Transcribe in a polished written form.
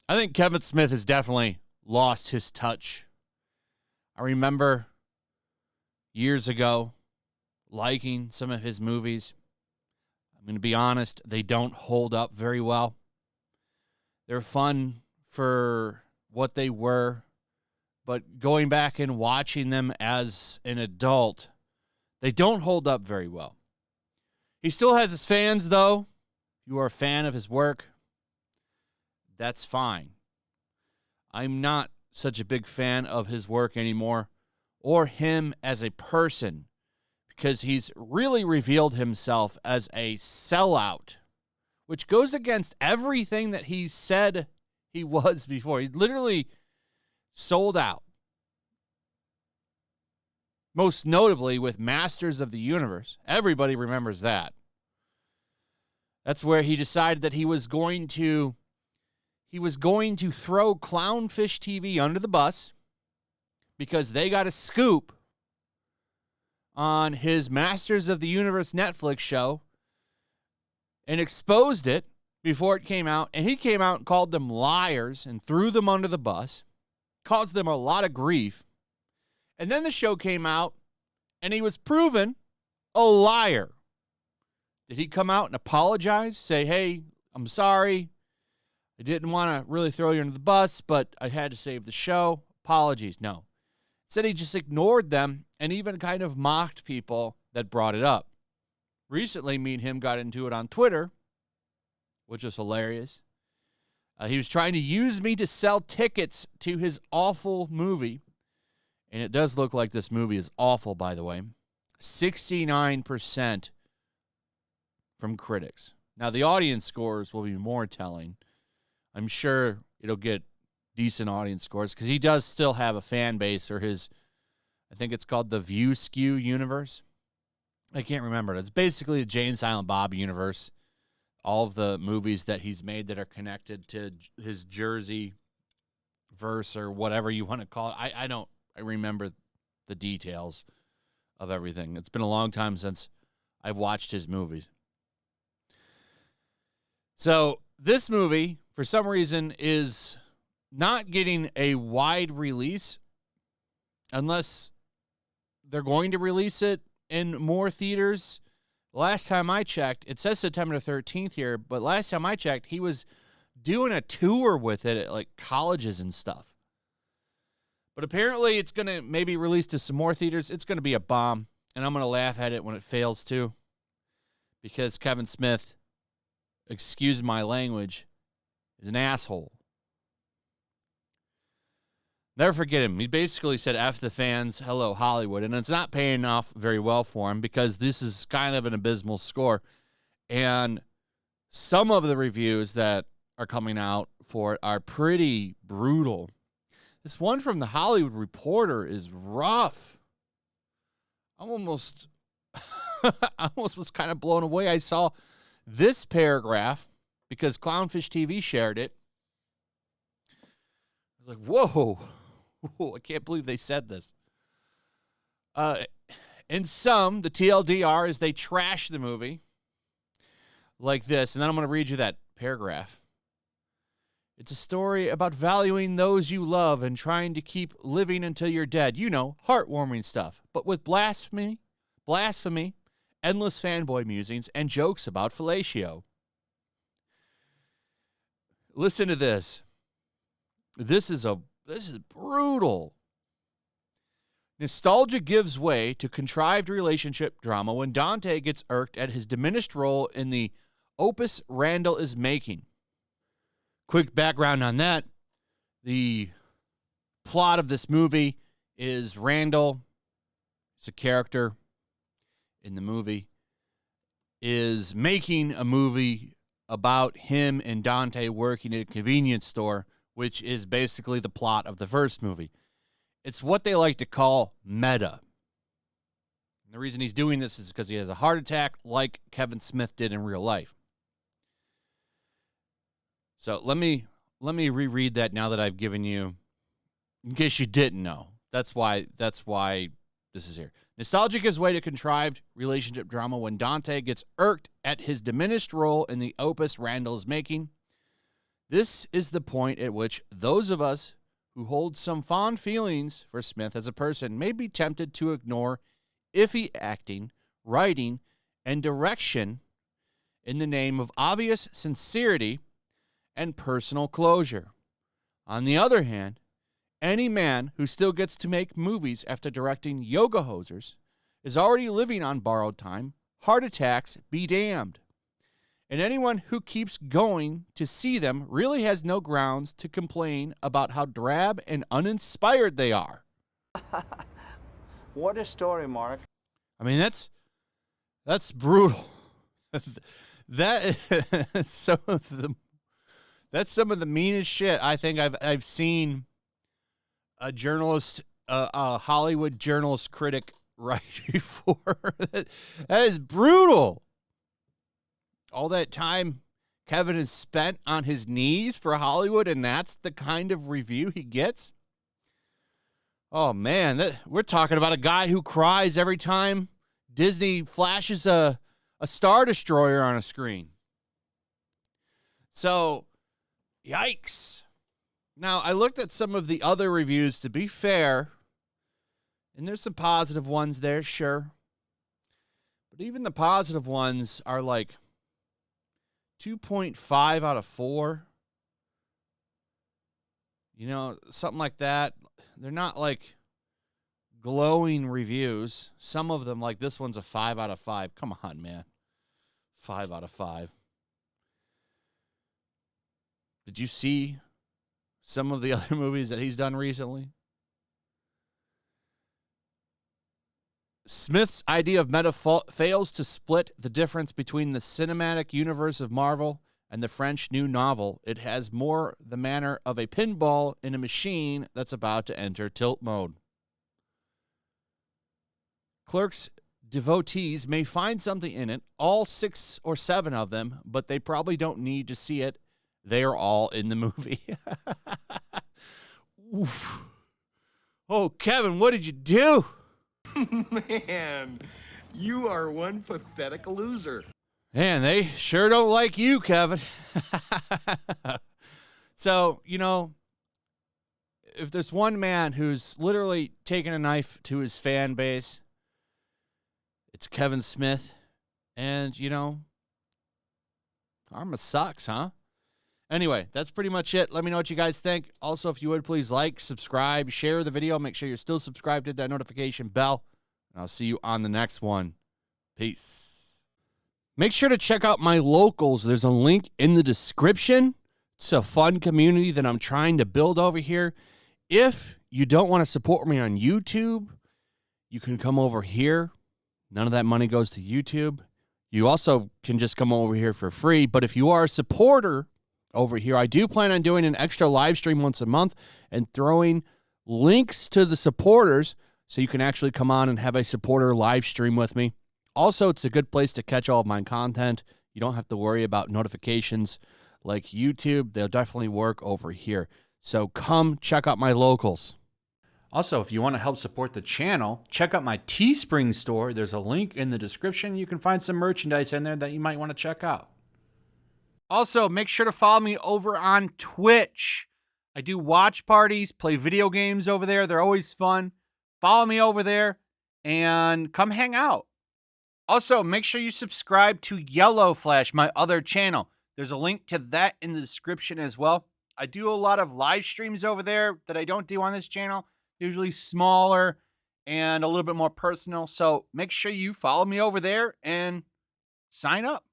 I think Kevin Smith has definitely lost his touch. I remember years ago liking some of his movies. I'm going to be honest, they don't hold up very well. They're fun for what they were, but going back and watching them as an adult, they don't hold up very well. He still has his fans, though. If you are a fan of his work, that's fine. I'm not such a big fan of his work anymore, or him as a person, because he's really revealed himself as a sellout, which goes against everything that he said he was before. He literally sold out. Most notably with Masters of the Universe. Everybody remembers that. That's where he decided that he was going to throw Clownfish TV under the bus because they got a scoop on his Masters of the Universe Netflix show and exposed it before it came out. And he came out and called them liars and threw them under the bus, caused them a lot of grief. And then the show came out and he was proven a liar. Did he come out and apologize? Say, hey, I'm sorry. I didn't want to really throw you under the bus, but I had to save the show. Apologies. No. Instead, he just ignored them and even kind of mocked people that brought it up. Recently, me and him got into it on Twitter, which was hilarious. He was trying to use me to sell tickets to his awful movie. And it does look like this movie is awful, by the way. 69% from critics. Now, the audience scores will be more telling. I'm sure it'll get decent audience scores because he does still have a fan base, or his, I think it's called the View Skew universe. I can't remember. It's basically the Jay and Silent Bob universe. All of the movies that he's made that are connected to his Jersey verse or whatever you want to call it. I remember the details of everything. It's been a long time since I've watched his movies. So this movie, for some reason, is not getting a wide release unless they're going to release it in more theaters. Last time I checked, it says September 13th here, but last time I checked, he was doing a tour with it at like colleges and stuff. But apparently it's going to maybe release to some more theaters. It's going to be a bomb, and I'm going to laugh at it when it fails too, because Kevin Smith, excuse my language, is an asshole. Never forget him. He basically said, F the fans, hello Hollywood. And it's not paying off very well for him because this is kind of an abysmal score. And some of the reviews that are coming out for it are pretty brutal. This one from the Hollywood Reporter is rough. I almost was kind of blown away. I saw this paragraph because Clownfish TV shared it. I was like, whoa, I can't believe they said this. In some, the TLDR is they trash the movie like this. And then I'm going to read you that paragraph. It's a story about valuing those you love and trying to keep living until you're dead. You know, heartwarming stuff. But with blasphemy, endless fanboy musings, and jokes about fellatio. Listen to this. This is brutal. Nostalgia gives way to contrived relationship drama when Dante gets irked at his diminished role in the opus Randall is making. Quick background on that. The plot of this movie is Randall, it's a character in the movie, is making a movie about him and Dante working at a convenience store, which is basically the plot of the first movie. It's what they like to call meta. And the reason he's doing this is because he has a heart attack like Kevin Smith did in real life. So let me reread that now that I've given you, in case you didn't know. That's why this is here. Nostalgia gives way to contrived relationship drama when Dante gets irked at his diminished role in the opus Randall is making. This is the point at which those of us who hold some fond feelings for Smith as a person may be tempted to ignore iffy acting, writing, and direction in the name of obvious sincerity and personal closure. On the other hand, any man who still gets to make movies after directing Yoga Hosers is already living on borrowed time. Heart attacks be damned. And anyone who keeps going to see them really has no grounds to complain about how drab and uninspired they are. What a story, Mark. I mean, that's brutal. That's some of the meanest shit I think I've seen a journalist, a Hollywood journalist critic write before. That is brutal. All that time Kevin has spent on his knees for Hollywood, and that's the kind of review he gets? Oh, man, we're talking about a guy who cries every time Disney flashes a Star Destroyer on a screen. So, yikes. Now, I looked at some of the other reviews, to be fair, and there's some positive ones there, sure. But even the positive ones are like 2.5 out of 4. You know, something like that. They're not like glowing reviews. Some of them, like this one's a 5 out of 5. Come on, man. 5 out of 5. Did you see some of the other movies that he's done recently? Smith's idea of meta fails to split the difference between the cinematic universe of Marvel and the French new novel. It has more the manner of a pinball in a machine that's about to enter tilt mode. Clerks devotees may find something in it, all 6 or 7 of them, but they probably don't need to see it. They are all in the movie. Oof. Oh, Kevin, what did you do? Man, you are one pathetic loser. Man, they sure don't like you, Kevin. So, you know, if there's one man who's literally taken a knife to his fan base, it's Kevin Smith. And, you know, karma sucks, huh? Anyway, that's pretty much it. Let me know what you guys think. Also, if you would, please like, subscribe, share the video. Make sure you're still subscribed, hit that notification bell. And I'll see you on the next one. Peace. Make sure to check out my locals. There's a link in the description. It's a fun community that I'm trying to build over here. If you don't want to support me on YouTube, you can come over here. None of that money goes to YouTube. You also can just come over here for free. But if you are a supporter over here, I do plan on doing an extra live stream once a month and throwing links to the supporters so you can actually come on and have a supporter live stream with me. Also, it's a good place to catch all of my content. You don't have to worry about notifications like YouTube. They'll definitely work over here. So come check out my locals. Also, if you want to help support the channel, check out my Teespring store. There's a link in the description. You can find some merchandise in there that you might want to check out. Also, make sure to follow me over on Twitch. I do watch parties, play video games over there. They're always fun. Follow me over there and come hang out. Also, make sure you subscribe to YellowFlash, my other channel. There's a link to that in the description as well. I do a lot of live streams over there that I don't do on this channel. Usually smaller and a little bit more personal. So make sure you follow me over there and sign up.